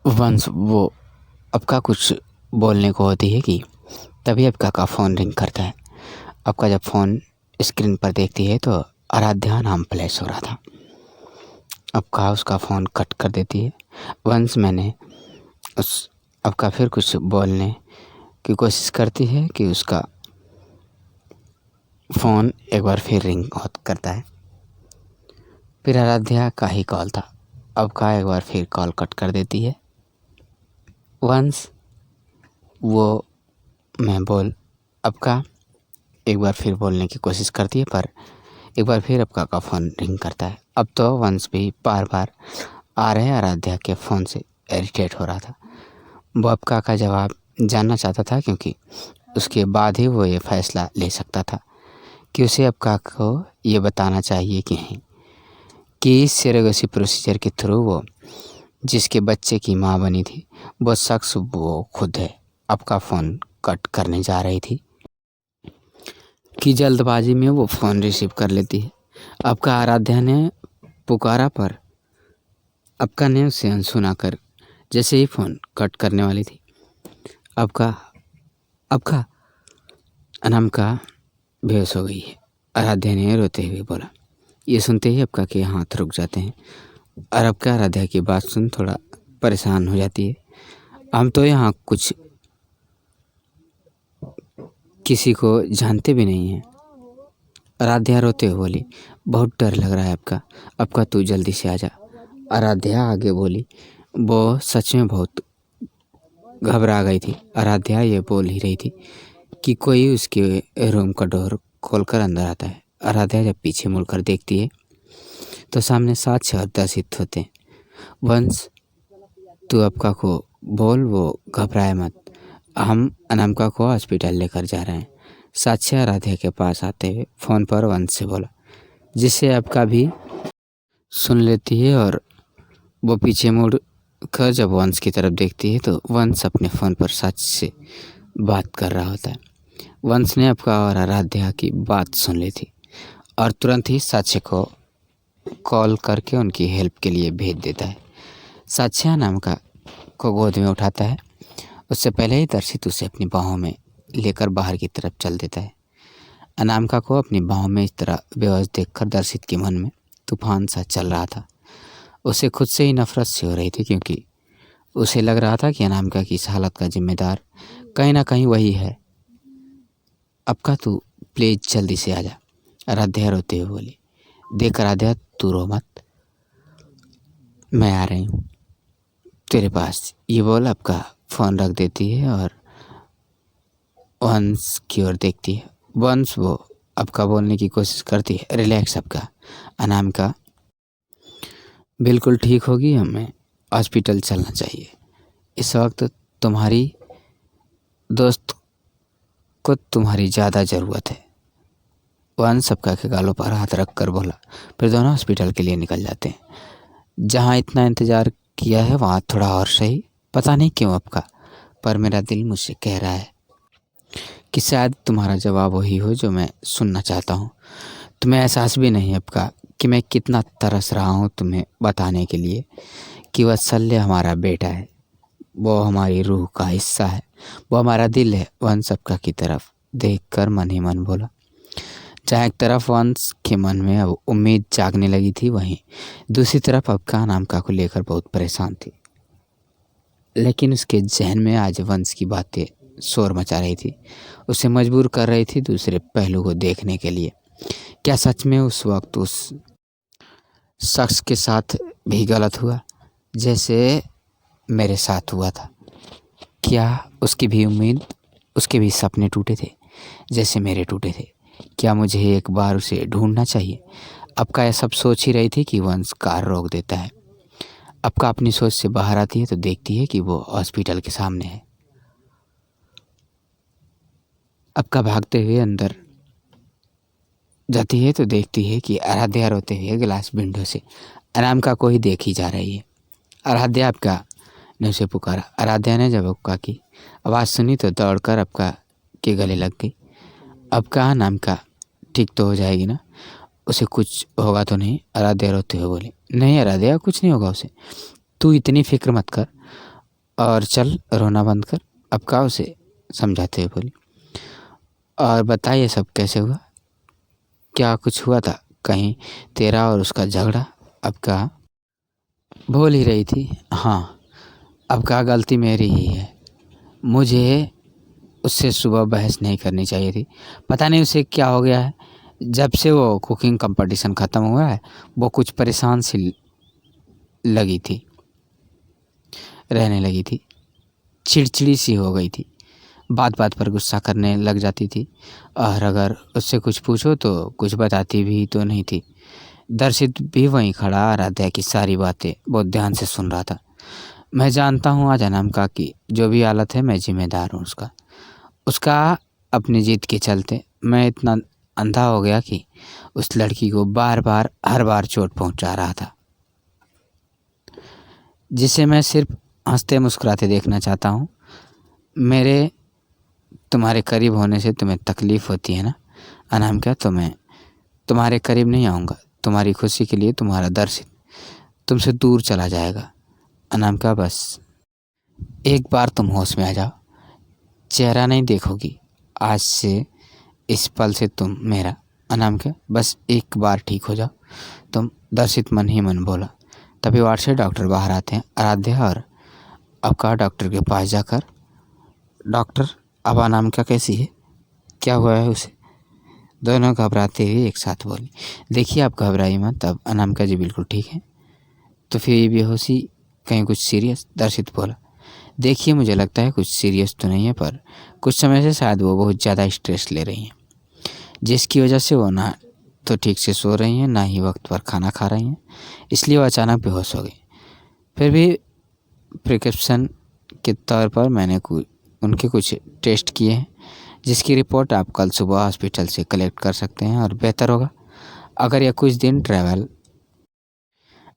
Once वो आपका कुछ बोलने को होती है कि तभी आपका का फ़ोन रिंग करता है। आपका जब फ़ोन स्क्रीन पर देखती है तो आराध्या नाम फ्लैश हो रहा था। आपका उसका फ़ोन कट कर देती है। वंस मैंने उस आपका फिर कुछ बोलने की कोशिश करती है कि उसका फ़ोन एक बार फिर रिंग करता है। फिर आराध्या का ही कॉल था। आपका एक बार फिर कॉल कट कर देती है। वंस वो मैं बोल आपका एक बार फिर बोलने की कोशिश करती है, पर एक बार फिर आपका का फ़ोन रिंग करता है। अब तो वंस भी बार बार आ रहे आराध्या के फ़ोन से इरिटेट हो रहा था। वो आपका का जवाब जानना चाहता था, क्योंकि उसके बाद ही वो ये फैसला ले सकता था कि उसे आपका को ये बताना चाहिए कि नहीं कि इस सरेगसी प्रोसीजर के थ्रू वो जिसके बच्चे की माँ बनी थी वो शख्स वो खुद है। आपका फ़ोन कट करने जा रही थी कि जल्दबाजी में वो फ़ोन रिसीव कर लेती है। आपका आराध्या ने पुकारा, पर आपका ने उसे अनसुना कर जैसे ही फ़ोन कट करने वाली थी, आपका आपका अनामिका बेहोश हो गई है। आराध्या ने रोते हुए बोला। ये सुनते ही आपका के हाथ रुक जाते हैं और आपका आराध्या की बात सुन थोड़ा परेशान हो जाती है। हम तो यहाँ कुछ किसी को जानते भी नहीं हैं। आराध्या रोते हुए बोली, बहुत डर लग रहा है आपका तू जल्दी से आ जा। आराध्या आगे बोली, वो सच में बहुत घबरा गई थी। आराध्या ये बोल ही रही थी कि कोई उसके रूम का डोर खोलकर अंदर आता है। आराध्या जब पीछे मुड़कर देखती है तो सामने 7 और 10 हित होते हैं। वंस तू आपका को बोल, वो घबराए मत, हम अनामिका को हॉस्पिटल लेकर जा रहे हैं। साक्षी आराध्या के पास आते हुए फ़ोन पर वंश से बोला, जिससे आपका भी सुन लेती है और वो पीछे मुड़ कर जब वंश की तरफ देखती है तो वंश अपने फ़ोन पर साक्षी से बात कर रहा होता है। वंश ने आपका और आराध्या की बात सुन ली थी और तुरंत ही साक्षी को कॉल करके उनकी हेल्प के लिए भेज देता है। साक्षी अनामिका को गोद में उठाता है। उससे पहले ही दर्शित उसे अपनी बाहों में लेकर बाहर की तरफ चल देता है। अनामिका को अपनी बाहों में इस तरह बेहोश देखकर दर्शित के मन में तूफान सा चल रहा था। उसे खुद से ही नफरत सी हो रही थी, क्योंकि उसे लग रहा था कि अनामिका की इस हालत का जिम्मेदार कहीं ना कहीं वही है। आपका तू प्लीज जल्दी से आ जा, आराध्या रोते हुए बोली। देख आराध्या, तू रो मत, मैं आ रही हूँ तेरे पास। ये बोल आपका फ़ोन रख देती है और वंश की ओर देखती है। वंश वो आपका बोलने की कोशिश करती है, रिलैक्स आपका, अनामिका बिल्कुल ठीक होगी, हमें हॉस्पिटल चलना चाहिए। इस वक्त तुम्हारी दोस्त को तुम्हारी ज़्यादा ज़रूरत है। वंश सबका के गालों पर हाथ रख कर बोला। फिर दोनों हॉस्पिटल के लिए निकल जाते हैं। जहाँ इतना इंतज़ार किया है वहाँ थोड़ा और सही। पता नहीं क्यों आपका, पर मेरा दिल मुझसे कह रहा है कि शायद तुम्हारा जवाब वही हो जो मैं सुनना चाहता हूँ। तुम्हें एहसास भी नहीं आपका कि मैं कितना तरस रहा हूँ तुम्हें बताने के लिए कि वात्सल्य हमारा बेटा है, वो हमारी रूह का हिस्सा है, वो हमारा दिल है। वंश सबका की तरफ देखकर मन ही मन बोला। जहाँ एक तरफ वंश के मन में अब उम्मीद जागने लगी थी, वहीं दूसरी तरफ आपका अनामिका को लेकर बहुत परेशान थी। लेकिन उसके जहन में आज वंश की बातें शोर मचा रही थी, उसे मजबूर कर रही थी दूसरे पहलू को देखने के लिए। क्या सच में उस वक्त उस शख्स के साथ भी गलत हुआ जैसे मेरे साथ हुआ था? क्या उसकी भी उम्मीद, उसके भी सपने टूटे थे जैसे मेरे टूटे थे? क्या मुझे एक बार उसे ढूंढना चाहिए? आपका यह सब सोच ही रही थी कि वंश कार रोक देता है। आपका अपनी सोच से बाहर आती है तो देखती है कि वो हॉस्पिटल के सामने है। आपका भागते हुए अंदर जाती है तो देखती है कि आराध्या रोते हुए ग्लास विंडो से अनामिका को ही देखी जा रही है। आराध्या, आपका ने उसे पुकारा। आराध्या ने जब आपका की आवाज़ सुनी तो दौड़कर आपका के गले लग गई। आपका अनामिका ठीक तो हो जाएगी ना? उसे कुछ होगा तो नहीं? आराध्या रोते हुए बोली। नहीं आराध्या, कुछ नहीं होगा उसे, तू इतनी फिक्र मत कर। और चल रोना बंद कर, अब का उसे समझाते हुए बोली। और बताइए सब कैसे हुआ, क्या कुछ हुआ था कहीं तेरा और उसका झगड़ा? अब का बोल ही रही थी। हाँ, अब का गलती मेरी ही है, मुझे उससे सुबह बहस नहीं करनी चाहिए थी। पता नहीं उसे क्या हो गया है, जब से वो कुकिंग कंपटीशन ख़त्म हुआ है वो कुछ परेशान सी लगी थी, रहने लगी थी, चिड़चिड़ी सी हो गई थी, बात बात पर गुस्सा करने लग जाती थी, और अगर उससे कुछ पूछो तो कुछ बताती भी तो नहीं थी। दर्शित भी वहीं खड़ा आराध्या की सारी बातें बहुत ध्यान से सुन रहा था। मैं जानता हूँ आज अनाम का कि जो भी हालत है मैं जिम्मेदार हूँ उसका। उसका अपनी जीत के चलते मैं इतना अंधा हो गया कि उस लड़की को बार बार हर बार चोट पहुंचा रहा था, जिसे मैं सिर्फ हंसते मुस्कुराते देखना चाहता हूँ। मेरे तुम्हारे करीब होने से तुम्हें तकलीफ़ होती है ना अनामिका, तो मैं तुम्हारे करीब नहीं आऊँगा। तुम्हारी खुशी के लिए तुम्हारा दर्शित तुमसे दूर चला जाएगा अनामिका। बस एक बार तुम होश में आ जाओ, चेहरा नहीं देखोगी आज से, इस पल से तुम मेरा अनामिका। बस एक बार ठीक हो जाओ तुम। दर्शित मन ही मन बोला। तभी वार्ड से डॉक्टर बाहर आते हैं। आराध्या और अबका डॉक्टर के पास जाकर, डॉक्टर अब अनामिका कैसी है, क्या हुआ है उसे? दोनों घबराते हुए एक साथ बोले। देखिए आप घबराइए मत, अब अनामिका जी बिल्कुल ठीक है। तो फिर ये बेहोशी कहीं कुछ सीरियस? दर्शित बोला। देखिए मुझे लगता है कुछ सीरियस तो नहीं है, पर कुछ समय से शायद वो बहुत ज़्यादा स्ट्रेस ले रही हैं, जिसकी वजह से वो ना तो ठीक से सो रही हैं ना ही वक्त पर खाना खा रही हैं, इसलिए वो अचानक बेहोश हो गई। फिर भी प्रिकॉशन के तौर पर मैंने उनके कुछ टेस्ट किए हैं, जिसकी रिपोर्ट आप कल सुबह हॉस्पिटल से कलेक्ट कर सकते हैं। और बेहतर होगा अगर ये कुछ दिन ट्रैवल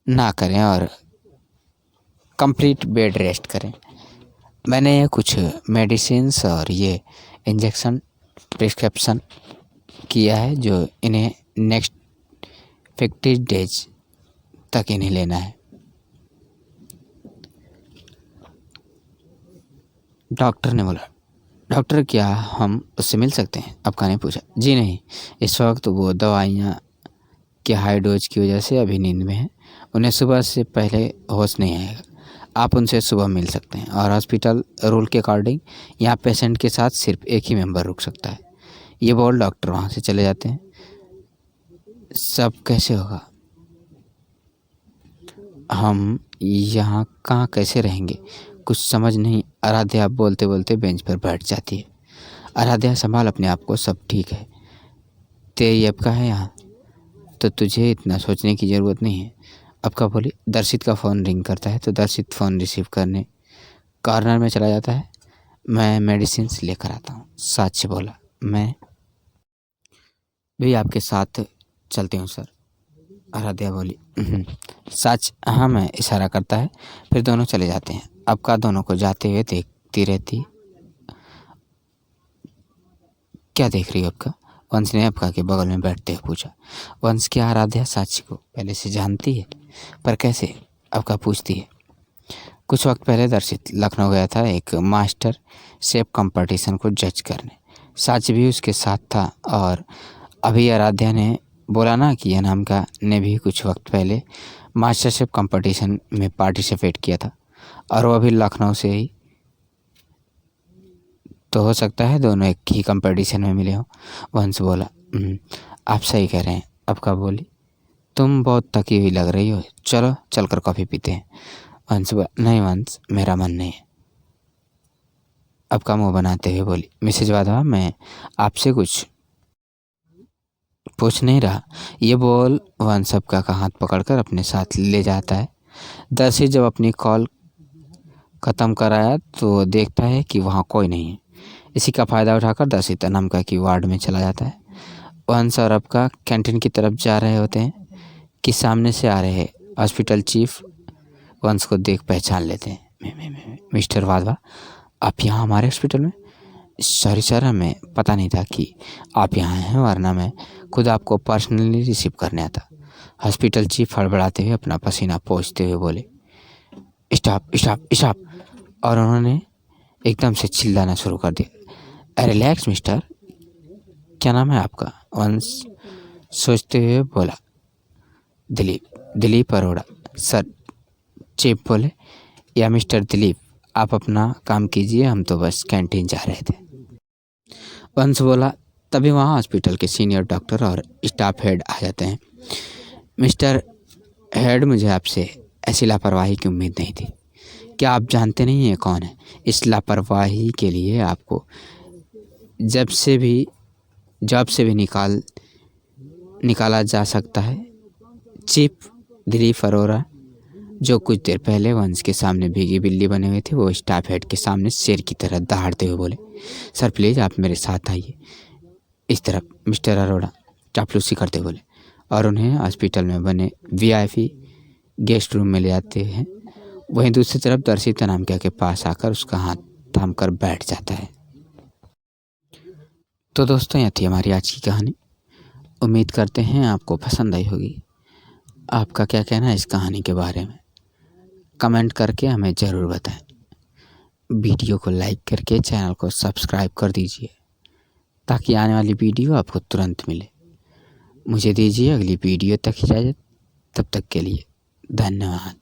ना करें और कंप्लीट बेड रेस्ट करें। मैंने ये कुछ मेडिसिन्स और ये इंजेक्शन प्रिस्क्रिप्शन किया है जो इन्हें नेक्स्ट 50 डेज तक इन्हें लेना है। डॉक्टर ने बोला। डॉक्टर क्या हम उससे मिल सकते हैं? अबका ने पूछा। जी नहीं, इस वक्त वो दवाइयाँ के हाई डोज की वजह से अभी नींद में है, उन्हें सुबह से पहले होश नहीं आएगा। आप उनसे सुबह मिल सकते हैं, और हॉस्पिटल रूल के अकॉर्डिंग यहाँ पेशेंट के साथ सिर्फ एक ही मेंबर रुक सकता है। ये बोल डॉक्टर वहाँ से चले जाते हैं। सब कैसे होगा, हम यहाँ कहाँ कैसे रहेंगे, कुछ समझ नहीं। आराध्या बोलते बोलते बेंच पर बैठ जाती है। आराध्या संभाल अपने आप को, सब ठीक है। तेरी अबका है यहाँ, तो तुझे इतना सोचने की ज़रूरत नहीं है। अबका बोली। दर्शित का फ़ोन रिंग करता है तो दर्शित फ़ोन रिसीव करने कॉर्नर में चला जाता है। मैं मेडिसिन लेकर आता हूँ, साच बोला। मैं भी आपके साथ चलती हूँ सर, आराध्या बोली। सच? हाँ, मैं इशारा करता है। फिर दोनों चले जाते हैं। अबका दोनों को जाते हुए देखती रहती। क्या देख रही हो अबका? वंश ने अबका के बगल में बैठते हुए पूछा। वंश की आराध्या साक्षी को पहले से जानती है, पर कैसे? अबका पूछती है। कुछ वक्त पहले दर्शित लखनऊ गया था एक मास्टर शेफ कंपटीशन को जज करने, साच भी उसके साथ था। और अभी आराध्या ने बोला ना कि अनामिका ने भी कुछ वक्त पहले मास्टर शेफ कंपटीशन में पार्टिसिपेट किया था, और वो अभी लखनऊ से ही, तो हो सकता है दोनों एक ही कंपटीशन में मिले हों। वंश बोला। आप सही कह रहे हैं। अबका बोली। तुम बहुत थकी हुई लग रही हो, चलो चलकर कॉफ़ी पीते हैं। वंश बोला। नहीं वंश, मेरा मन नहीं है। अबका मुँह बनाते हुए बोली। मिसेज वाधवा, मैं आपसे कुछ पूछ नहीं रहा। ये बोल वंश अबका का हाथ पकड़कर अपने साथ ले जाता है। दर्शी जब अपनी कॉल ख़त्म कराया तो देखता है कि वहाँ कोई नहीं है। इसी का फ़ायदा उठाकर दर्शित अनामिका की वार्ड में चला जाता है। वंश और अबका कैंटीन की तरफ जा रहे होते हैं कि सामने से आ रहे हॉस्पिटल चीफ वंश को देख पहचान लेते हैं। मिस्टर वाधवा, आप यहाँ हमारे हॉस्पिटल में? सॉरी सर, हमें पता नहीं था कि आप यहाँ हैं, वरना मैं खुद आपको पर्सनली रिसीव करने आता। हॉस्पिटल चीफ हड़बड़ाते हुए अपना पसीना पोंछते हुए बोले। स्टॉप स्टॉप स्टॉप, और उन्होंने एकदम से चिल्लाना शुरू कर दिया। रिलैक्स मिस्टर, क्या नाम है आपका? वंश सोचते हुए बोला। दिलीप अरोड़ा। सर, चीफ बोले। या मिस्टर दिलीप, आप अपना काम कीजिए, हम तो बस कैंटीन जा रहे थे। वंश बोला। तभी वहाँ हॉस्पिटल के सीनियर डॉक्टर और स्टाफ हेड आ जाते हैं। मिस्टर हेड, मुझे आपसे ऐसी लापरवाही की उम्मीद नहीं थी। क्या आप जानते नहीं हैं कौन है? इस लापरवाही के लिए आपको जब से भी निकाला जा सकता है। चीफ दिलीप अरोड़ा, जो कुछ देर पहले वंश के सामने भीगी बिल्ली बने हुए थे, वो स्टाफ हेड के सामने शेर की तरह दहाड़ते हुए बोले। सर प्लीज़ आप मेरे साथ आइए। इस तरफ मिस्टर अरोड़ा चापलूसी करते बोले और उन्हें हॉस्पिटल में बने VIP गेस्ट रूम में ले आते हैं। वहीं दूसरी तरफ दर्शिता नामिका के पास आकर उसका हाथ थाम कर बैठ जाता है। तो दोस्तों, यह थी हमारी आज की कहानी। उम्मीद करते हैं आपको पसंद आई होगी। आपका क्या कहना है इस कहानी के बारे में? कमेंट करके हमें ज़रूर बताएं। वीडियो को लाइक करके चैनल को सब्सक्राइब कर दीजिए ताकि आने वाली वीडियो आपको तुरंत मिले। मुझे दीजिए अगली वीडियो तक इजाज़त। तब तक के लिए धन्यवाद।